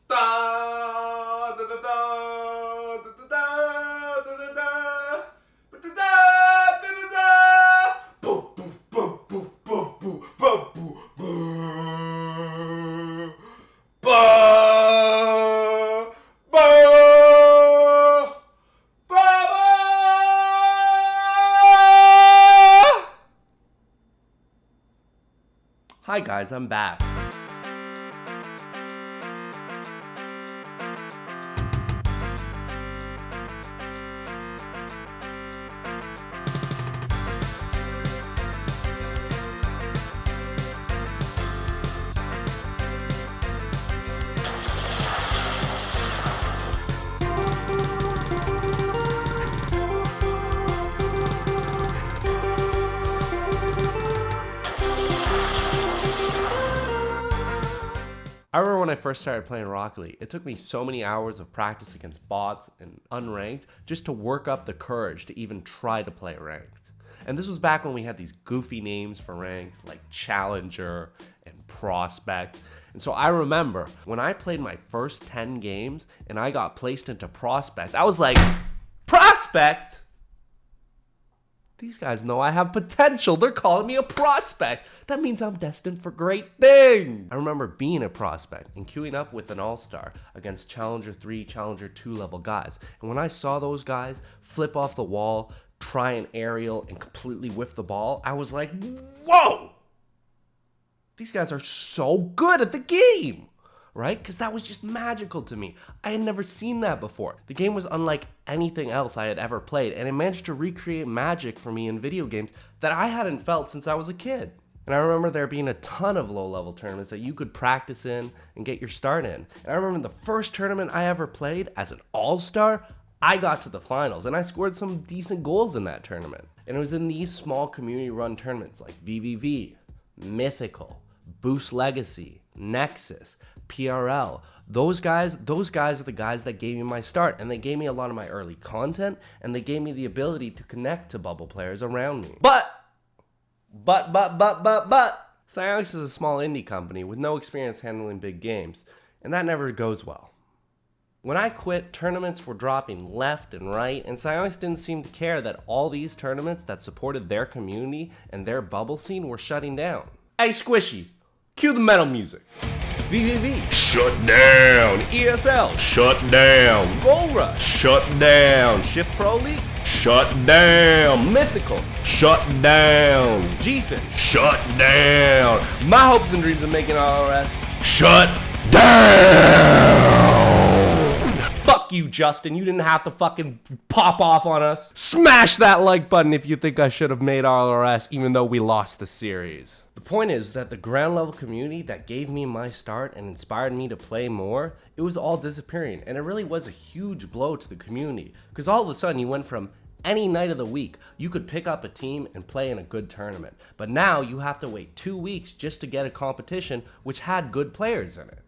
Da, da, da, da, da, da, da, da, da, da, da, da, da. Boom, boom, boom, boom, boom, boom, boom, boom, boom. Ba, ba, ba, ba. Hi guys, I'm back. I remember when I first started playing Rocket League, it took me so many hours of practice against bots and unranked just to work up the courage to even try to play ranked. And this was back when we had these goofy names for ranks like Challenger and Prospect. And so I remember when I played my first 10 games and I got placed into Prospect, I was like, Prospect? These guys know I have potential. They're calling me a prospect. That means I'm destined for great things. I remember being a prospect and queuing up with an all-star against Challenger 3, Challenger 2 level guys. And when I saw those guys flip off the wall, try an aerial, and completely whiff the ball, I was like, whoa! These guys are so good at the game. Right? Because that was just magical to me. I had never seen that before. The game was unlike anything else I had ever played, and it managed to recreate magic for me in video games that I hadn't felt since I was a kid. And I remember there being a ton of low-level tournaments that you could practice in and get your start in. And I remember the first tournament I ever played as an all-star, I got to the finals, and I scored some decent goals in that tournament. And it was in these small community-run tournaments like VVV, Mythical, Boost Legacy, Nexus, PRL. Those guys are the guys that gave me my start, and they gave me a lot of my early content, and they gave me the ability to connect to bubble players around me. But, Psyonix is a small indie company with no experience handling big games, and that never goes well. When I quit, tournaments were dropping left and right, and Psyonix didn't seem to care that all these tournaments that supported their community and their bubble scene were shutting down. Hey Squishy, cue the metal music. VVV. Shut down. ESL. Shut down. Gold Rush. Shut down. Shift Pro League. Shut down. Mythical. Shut down. GFIN. Shut down. My hopes and dreams of making RRS. Shut down. Fuck you, Justin. You didn't have to fucking pop off on us. Smash that like button if you think I should have made RRS even though we lost the series. The point is that the ground level community that gave me my start and inspired me to play more, it was all disappearing, and it really was a huge blow to the community, because all of a sudden you went from any night of the week, you could pick up a team and play in a good tournament, but now you have to wait 2 weeks just to get a competition which had good players in it.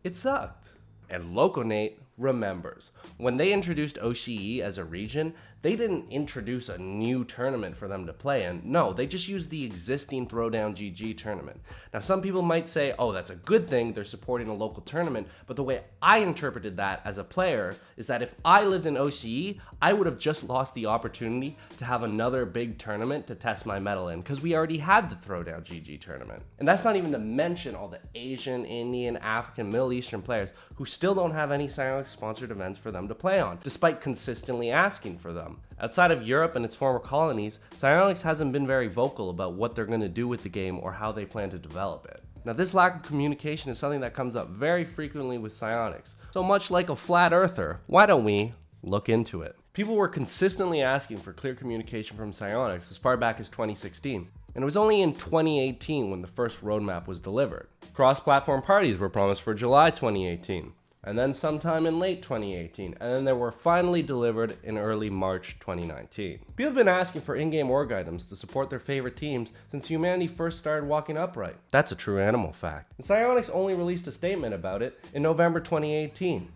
It sucked. And Loconate remembers. When they introduced OCE as a region, they didn't introduce a new tournament for them to play in. No, they just used the existing Throwdown GG tournament. Now, some people might say, oh, that's a good thing, they're supporting a local tournament, but the way I interpreted that as a player is that if I lived in OCE, I would have just lost the opportunity to have another big tournament to test my mettle in, because we already had the Throwdown GG tournament. And that's not even to mention all the Asian, Indian, African, Middle Eastern players who still don't have any Psyonix sponsored events for them to play on, despite consistently asking for them. Outside of Europe and its former colonies, Psyonix hasn't been very vocal about what they're going to do with the game or how they plan to develop it. Now, this lack of communication is something that comes up very frequently with Psyonix. So much like a flat earther, why don't we look into it? People were consistently asking for clear communication from Psyonix as far back as 2016. And it was only in 2018 when the first roadmap was delivered. Cross-platform parties were promised for July 2018. And then sometime in late 2018, and then they were finally delivered in early March 2019. People have been asking for in-game org items to support their favorite teams since humanity first started walking upright. That's a true animal fact. And Psyonix only released a statement about it in November 2018.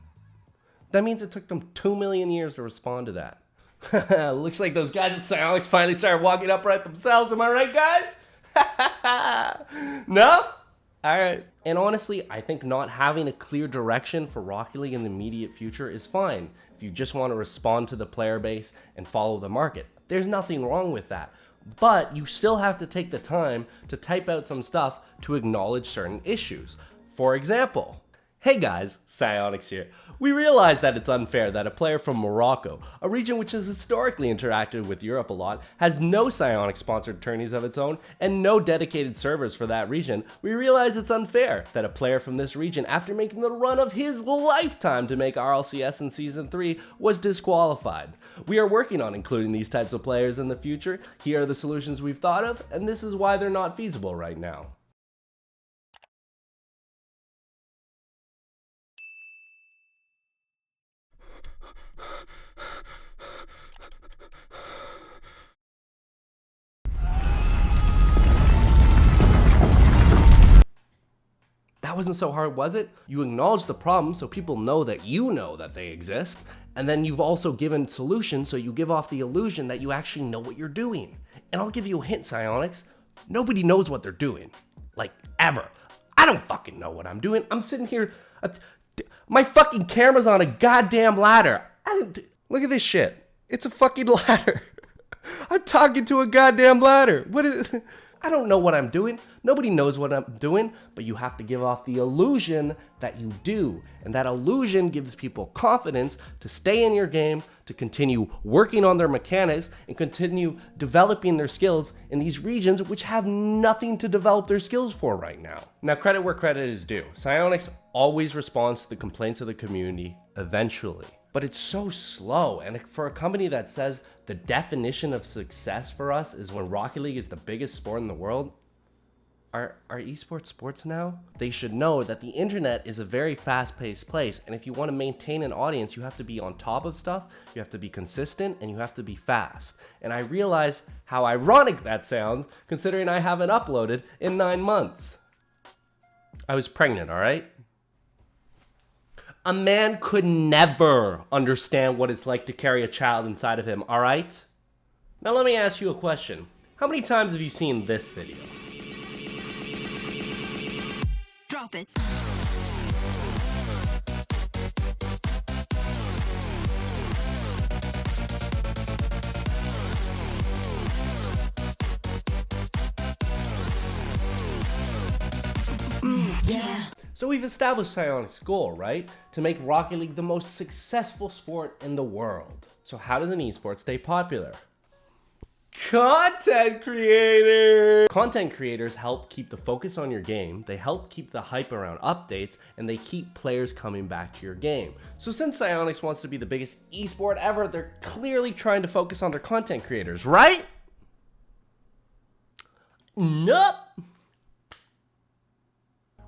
That means it took them 2 million years to respond to that. Looks like those guys at Psyonix finally started walking upright themselves, am I right, guys? No? Alright. And honestly, I think not having a clear direction for Rocket League in the immediate future is fine if you just want to respond to the player base and follow the market. There's nothing wrong with that. But you still have to take the time to type out some stuff to acknowledge certain issues. For example, hey guys, Psyonix here. We realize that it's unfair that a player from Morocco, a region which has historically interacted with Europe a lot, has no Psyonix sponsored tourneys of its own and no dedicated servers for that region. We realize it's unfair that a player from this region, after making the run of his lifetime to make RLCS in Season 3, was disqualified. We are working on including these types of players in the future. Here are the solutions we've thought of, and this is why they're not feasible right now. That wasn't so hard, was it? You acknowledge the problem so people know that they exist, and then you've also given solutions so you give off the illusion that you actually know what you're doing. And I'll give you a hint, Psyonix. Nobody knows what they're doing. Like, ever. I don't fucking know what I'm doing. I'm sitting here, my fucking camera's on a goddamn ladder. Look at this shit. It's a fucking ladder. I'm talking to a goddamn ladder. What is it? I don't know what I'm doing. Nobody knows what I'm doing, but you have to give off the illusion that you do. And that illusion gives people confidence to stay in your game, to continue working on their mechanics, and continue developing their skills in these regions which have nothing to develop their skills for right now. Now, credit where credit is due. Psyonix always responds to the complaints of the community eventually. But it's so slow, and for a company that says the definition of success for us is when Rocket League is the biggest sport in the world, are esports sports now? They should know that the internet is a very fast-paced place, and if you want to maintain an audience, you have to be on top of stuff, you have to be consistent, and you have to be fast. And I realize how ironic that sounds, considering I haven't uploaded in 9 months. I was pregnant, alright? A man could never understand what it's like to carry a child inside of him, alright? Now let me ask you a question. How many times have you seen this video? Drop it. Yeah. So we've established Psyonix's goal, right? To make Rocket League the most successful sport in the world. So how does an esport stay popular? Content creators! Content creators help keep the focus on your game, they help keep the hype around updates, and they keep players coming back to your game. So since Psyonix wants to be the biggest esport ever, they're clearly trying to focus on their content creators, right? Nope.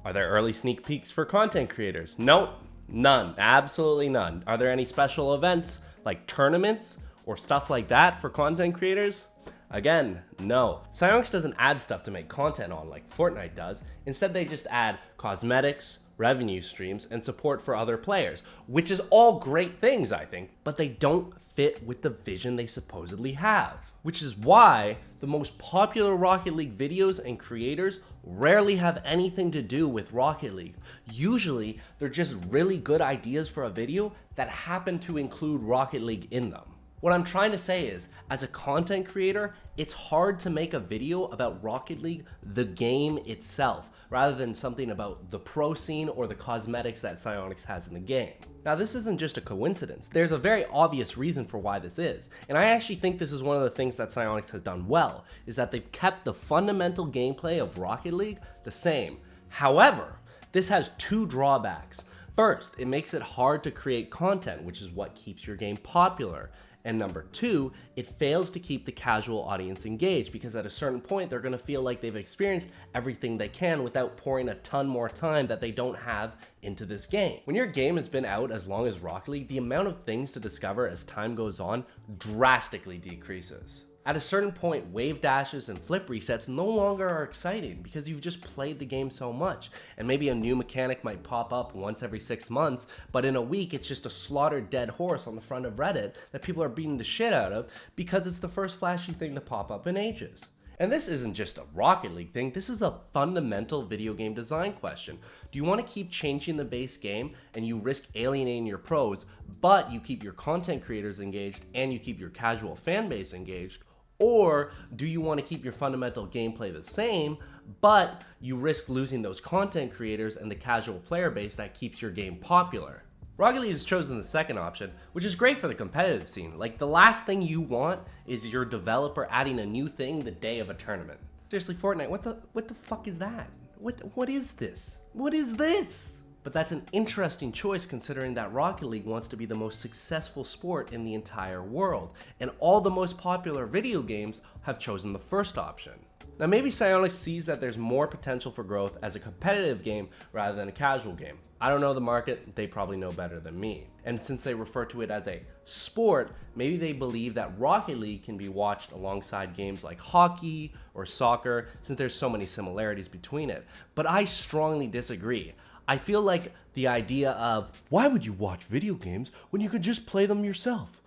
Are there early sneak peeks for content creators? Nope, none, absolutely none. Are there any special events like tournaments or stuff like that for content creators? Again, no. Psyonix doesn't add stuff to make content on like Fortnite does. Instead, they just add cosmetics, revenue streams, and support for other players, which is all great things, I think, but they don't fit with the vision they supposedly have. Which is why the most popular Rocket League videos and creators rarely have anything to do with Rocket League. Usually, they're just really good ideas for a video that happen to include Rocket League in them. What I'm trying to say is, as a content creator, it's hard to make a video about Rocket League, the game itself, rather than something about the pro scene or the cosmetics that Psyonix has in the game. Now, this isn't just a coincidence. There's a very obvious reason for why this is, and I actually think this is one of the things that Psyonix has done well, is that they've kept the fundamental gameplay of Rocket League the same. However, this has two drawbacks. First, it makes it hard to create content, which is what keeps your game popular. And number two, it fails to keep the casual audience engaged because at a certain point, they're gonna feel like they've experienced everything they can without pouring a ton more time that they don't have into this game. When your game has been out as long as Rocket League, the amount of things to discover as time goes on drastically decreases. At a certain point, wave dashes and flip resets no longer are exciting because you've just played the game so much. And maybe a new mechanic might pop up once every 6 months, but in a week it's just a slaughtered dead horse on the front of Reddit that people are beating the shit out of because it's the first flashy thing to pop up in ages. And this isn't just a Rocket League thing, this is a fundamental video game design question. Do you want to keep changing the base game and you risk alienating your pros, but you keep your content creators engaged and you keep your casual fan base engaged? Or do you want to keep your fundamental gameplay the same, but you risk losing those content creators and the casual player base that keeps your game popular? Rocket League has chosen the second option, which is great for the competitive scene. Like, the last thing you want is your developer adding a new thing the day of a tournament. Seriously, Fortnite, what the fuck is that? What is this? What is this? But that's an interesting choice considering that Rocket League wants to be the most successful sport in the entire world, and all the most popular video games have chosen the first option. Now maybe Psyonix sees that there's more potential for growth as a competitive game rather than a casual game. I don't know the market, they probably know better than me. And since they refer to it as a sport, maybe they believe that Rocket League can be watched alongside games like hockey or soccer, since there's so many similarities between it. But I strongly disagree. I feel like the idea of, why would you watch video games when you could just play them yourself?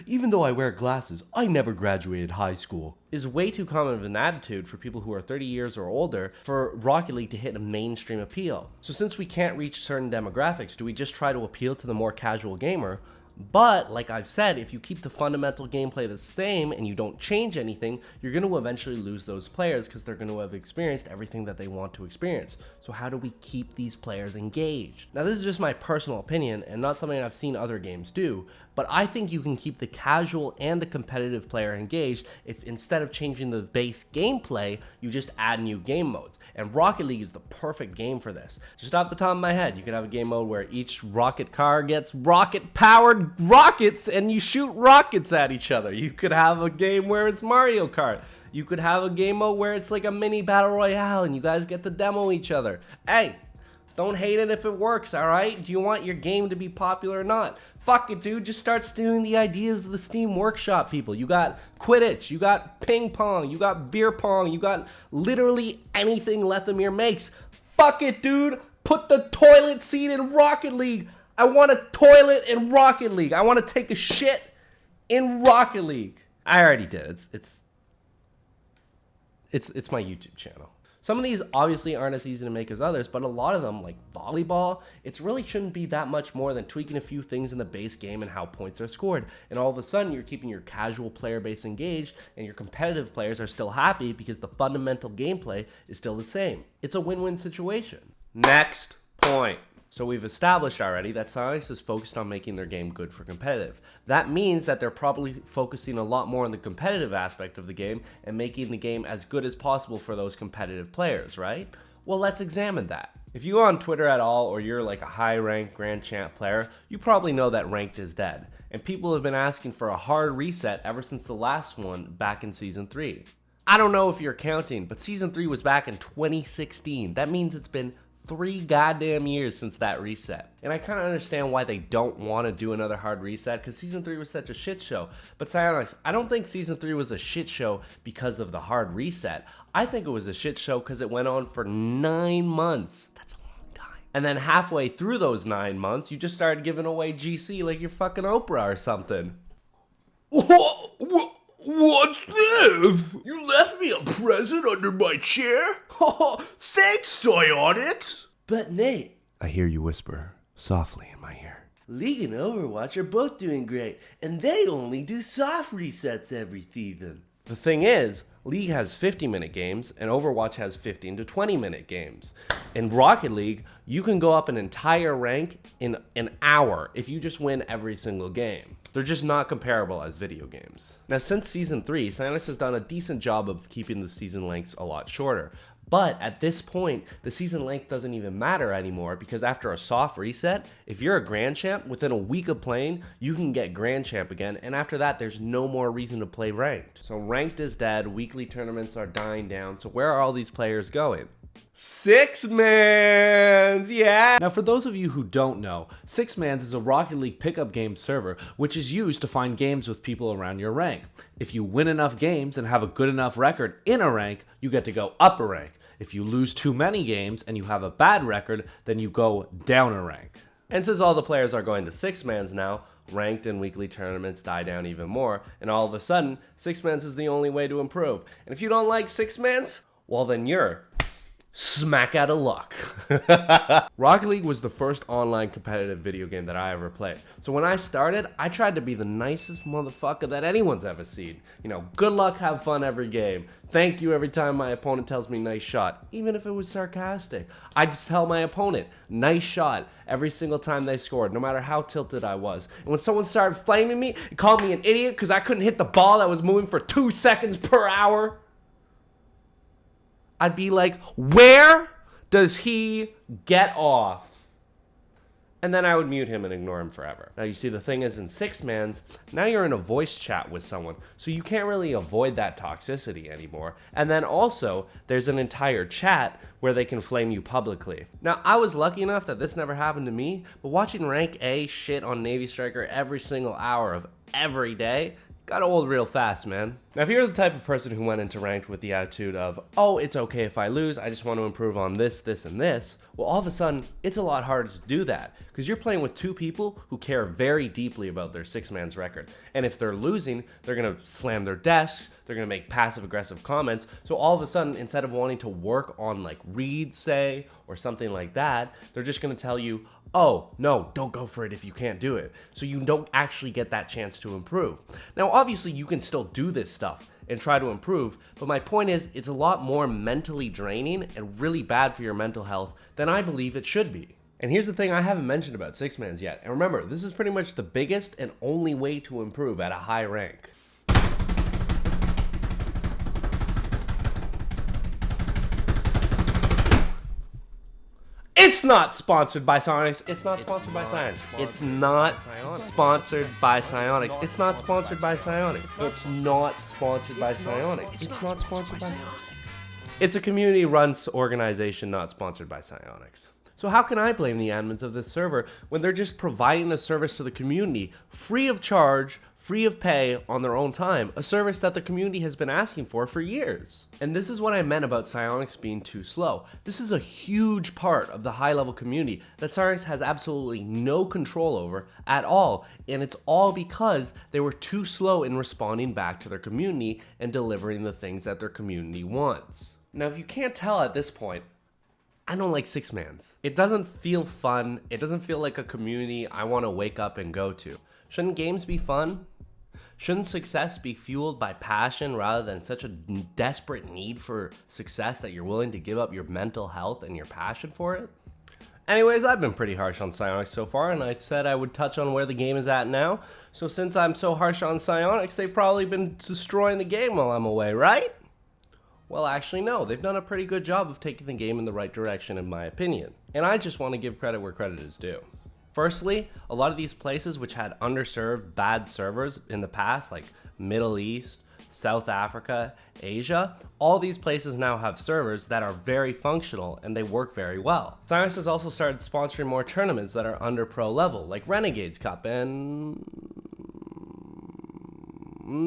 Even though I wear glasses, I never graduated high school, is way too common of an attitude for people who are 30 years or older for Rocket League to hit a mainstream appeal. So since we can't reach certain demographics, do we just try to appeal to the more casual gamer? But, like I've said, if you keep the fundamental gameplay the same and you don't change anything, you're going to eventually lose those players because they're going to have experienced everything that they want to experience. So how do we keep these players engaged? Now, this is just my personal opinion and not something I've seen other games do, but I think you can keep the casual and the competitive player engaged if instead of changing the base gameplay, you just add new game modes. And Rocket League is the perfect game for this. Just off the top of my head, you can have a game mode where each rocket car gets rocket-powered rockets and you shoot rockets at each other. You could have a game where it's Mario Kart. You could have a game mode where it's like a mini battle royale and you guys get to demo each other. Hey, don't hate it if it works, alright? Do you want your game to be popular or not? Fuck it, dude. Just start stealing the ideas of the Steam Workshop people. You got Quidditch, you got ping pong, you got beer pong, you got literally anything Lethamyr makes. Fuck it, dude. Put the toilet seat in Rocket League. I want a toilet in Rocket League. I want to take a shit in Rocket League. I already did. It's my YouTube channel. Some of these obviously aren't as easy to make as others, but a lot of them, like volleyball, it really shouldn't be that much more than tweaking a few things in the base game and how points are scored. And all of a sudden, you're keeping your casual player base engaged, and your competitive players are still happy because the fundamental gameplay is still the same. It's a win-win situation. Next point. So we've established already that Psyonix is focused on making their game good for competitive. That means that they're probably focusing a lot more on the competitive aspect of the game and making the game as good as possible for those competitive players, right? Well, let's examine that. If you go on Twitter at all, or you're like a high-ranked Grand Champ player, you probably know that ranked is dead. And people have been asking for a hard reset ever since the last one back in Season 3. I don't know if you're counting, but Season 3 was back in 2016. That means it's been 3 goddamn years since that reset. And I kind of understand why they don't want to do another hard reset, because Season 3 was such a shit show. But Psyonix, I don't think Season 3 was a shit show because of the hard reset. I think it was a shit show because it went on for 9 months. That's a long time. And then halfway through those 9 months, you just started giving away GC like you're fucking Oprah or something. What's this? You left me a present under my chair? Thanks, Psyonix. But Nate, I hear you whisper softly in my ear. League and Overwatch are both doing great, and they only do soft resets every season. The thing is, League has 50-minute games, and Overwatch has 15 to 20-minute games. In Rocket League, you can go up an entire rank in an hour if you just win every single game. They're just not comparable as video games. Now, since Season 3, Psyonix has done a decent job of keeping the season lengths a lot shorter. But at this point, the season length doesn't even matter anymore, because after a soft reset, if you're a Grand Champ, within a week of playing, you can get Grand Champ again, and after that, there's no more reason to play Ranked. So Ranked is dead, weekly tournaments are dying down, so where are all these players going? Six-Mans, yeah! Now, for those of you who don't know, Six-Mans is a Rocket League pickup game server which is used to find games with people around your rank. If you win enough games and have a good enough record in a rank, you get to go up a rank. If you lose too many games and you have a bad record, then you go down a rank. And since all the players are going to six-mans now, ranked and weekly tournaments die down even more, and all of a sudden, six-mans is the only way to improve. And if you don't like six-mans, well then you're smack out of luck. Rocket League was the first online competitive video game that I ever played. So when I started, I tried to be the nicest motherfucker that anyone's ever seen. You know, good luck, have fun every game. Thank you every time my opponent tells me nice shot, even if it was sarcastic. I just tell my opponent, nice shot, every single time they scored, no matter how tilted I was. And when someone started flaming me and called me an idiot because I couldn't hit the ball that was moving for 2 seconds per hour, I'd be like, where does he get off? And then I would mute him and ignore him forever. Now you see, the thing is, in six-mans, now you're in a voice chat with someone, so you can't really avoid that toxicity anymore. And then also, there's an entire chat where they can flame you publicly. Now, I was lucky enough that this never happened to me, but watching Rank A shit on Navy Striker every single hour of every day got old real fast, man. Now, if you're the type of person who went into ranked with the attitude of, oh, it's okay if I lose, I just want to improve on this, this, and this, well, all of a sudden, it's a lot harder to do that, because you're playing with two people who care very deeply about their six-man's record. And if they're losing, they're going to slam their desks, they're going to make passive-aggressive comments, so all of a sudden, instead of wanting to work on, like, reads, say, or something like that, they're just going to tell you, oh, no, don't go for it if you can't do it. So you don't actually get that chance to improve. Now, obviously, you can still do this stuff and try to improve, but my point is, it's a lot more mentally draining and really bad for your mental health than I believe it should be. And here's the thing I haven't mentioned about six-mans yet. And remember, this is pretty much the biggest and only way to improve at a high rank. It's not sponsored by Psyonix. It's not sponsored by Psyonix. It's not sponsored by Psyonix. It's not sponsored by Psyonix. It's not sponsored by Psyonix. It's not sponsored by Psyonix. It's a community-run organization not sponsored by Psyonix. So how can I blame the admins of this server when they're just providing a service to the community free of charge, free of pay, on their own time, a service that the community has been asking for years? And this is what I meant about Psyonix being too slow. This is a huge part of the high-level community that Psyonix has absolutely no control over at all, and it's all because they were too slow in responding back to their community and delivering the things that their community wants. Now, if you can't tell at this point, I don't like six-mans. It doesn't feel fun. It doesn't feel like a community I want to wake up and go to. Shouldn't games be fun? Shouldn't success be fueled by passion rather than such a desperate need for success that you're willing to give up your mental health and your passion for it? Anyways, I've been pretty harsh on Psyonix so far, and I said I would touch on where the game is at now. So since I'm so harsh on Psyonix, they've probably been destroying the game while I'm away, right? Well, actually, no. They've done a pretty good job of taking the game in the right direction, in my opinion. And I just want to give credit where credit is due. Firstly, a lot of these places which had underserved, bad servers in the past, like Middle East, South Africa, Asia, all these places now have servers that are very functional and they work very well. Psyonix has also started sponsoring more tournaments that are under pro level, like Renegades Cup, and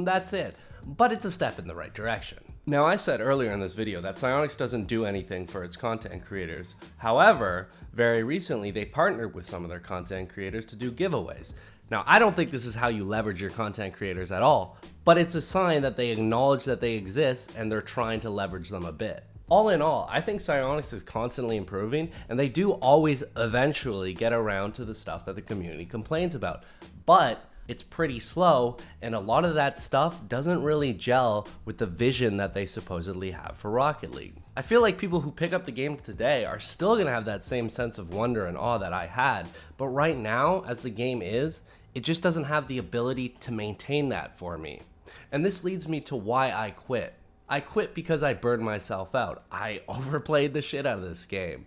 that's it. But it's a step in the right direction. Now, I said earlier in this video that Psyonix doesn't do anything for its content creators. However, very recently they partnered with some of their content creators to do giveaways. Now, I don't think this is how you leverage your content creators at all, but it's a sign that they acknowledge that they exist and they're trying to leverage them a bit. All in all, I think Psyonix is constantly improving, and they do always eventually get around to the stuff that the community complains about. But it's pretty slow, and a lot of that stuff doesn't really gel with the vision that they supposedly have for Rocket League. I feel like people who pick up the game today are still gonna have that same sense of wonder and awe that I had, but right now, as the game is, it just doesn't have the ability to maintain that for me. And this leads me to why I quit. I quit because I burned myself out. I overplayed the shit out of this game.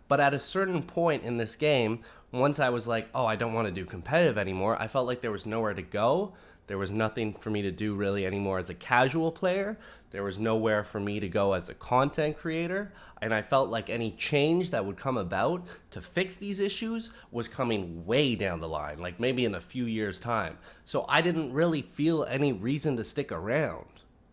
But at a certain point in this game, once I was like, oh, I don't want to do competitive anymore, I felt like there was nowhere to go. There was nothing for me to do really anymore as a casual player. There was nowhere for me to go as a content creator. And I felt like any change that would come about to fix these issues was coming way down the line, like maybe in a few years' time. So I didn't really feel any reason to stick around.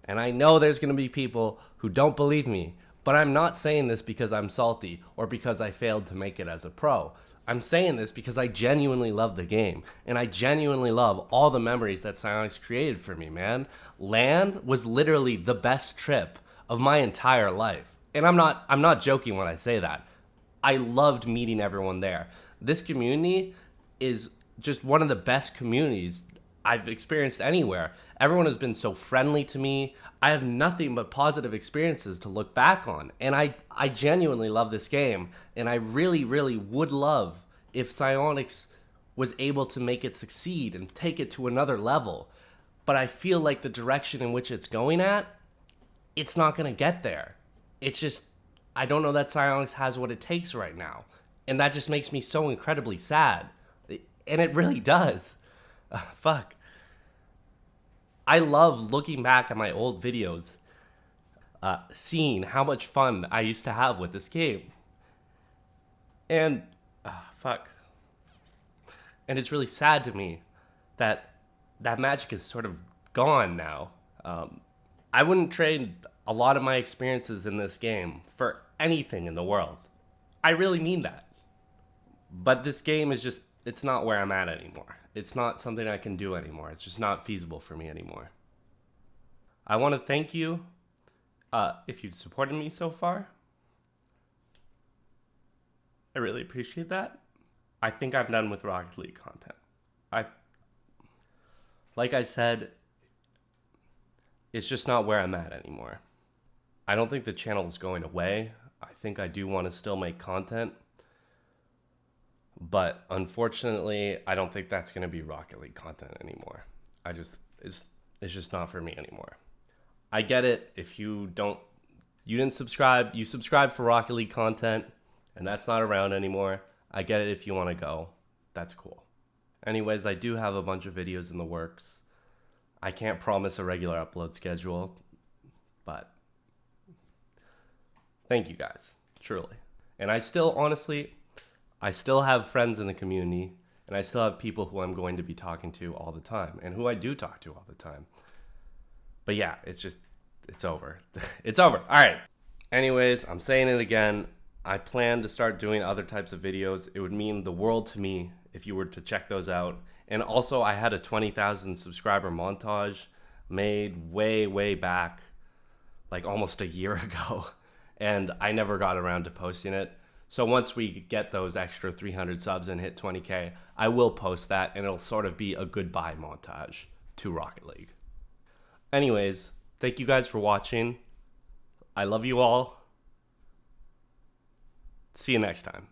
And I know there's going to be people who don't believe me, but I'm not saying this because I'm salty or because I failed to make it as a pro. I'm saying this because I genuinely love the game, and I genuinely love all the memories that Psyonix created for me, man. LAN was literally the best trip of my entire life. And I'm not joking when I say that. I loved meeting everyone there. This community is just one of the best communities I've experienced anywhere. Everyone has been so friendly to me. I have nothing but positive experiences to look back on. And I genuinely love this game. And I really, really would love if Psyonix was able to make it succeed and take it to another level. But I feel like the direction in which it's going at, it's not going to get there. It's just, I don't know that Psyonix has what it takes right now. And that just makes me so incredibly sad. And it really does. Fuck. I love looking back at my old videos, seeing how much fun I used to have with this game. And, fuck. And it's really sad to me that that magic is sort of gone now. I wouldn't trade a lot of my experiences in this game for anything in the world. I really mean that. But this game is just, it's not where I'm at anymore. It's not something I can do anymore. It's just not feasible for me anymore. I want to thank you if you've supported me so far. I really appreciate that. I think I'm done with Rocket League content. Like I said, it's just not where I'm at anymore. I don't think the channel is going away. I think I do want to still make content. But unfortunately, I don't think that's going to be Rocket League content anymore. It's just not for me anymore. I get it. If you didn't subscribe, you subscribed for Rocket League content, and that's not around anymore. I get it if you want to go. That's cool. Anyways, I do have a bunch of videos in the works. I can't promise a regular upload schedule, but thank you guys, truly. And I still, honestly, I still have friends in the community, and I still have people who I'm going to be talking to all the time, and who I do talk to all the time. But yeah, it's over. It's over. All right. Anyways, I'm saying it again. I plan to start doing other types of videos. It would mean the world to me if you were to check those out. And also, I had a 20,000 subscriber montage made way back, like almost a year ago, and I never got around to posting it. So once we get those extra 300 subs and hit 20K, I will post that, and it'll sort of be a goodbye montage to Rocket League. Anyways, thank you guys for watching. I love you all. See you next time.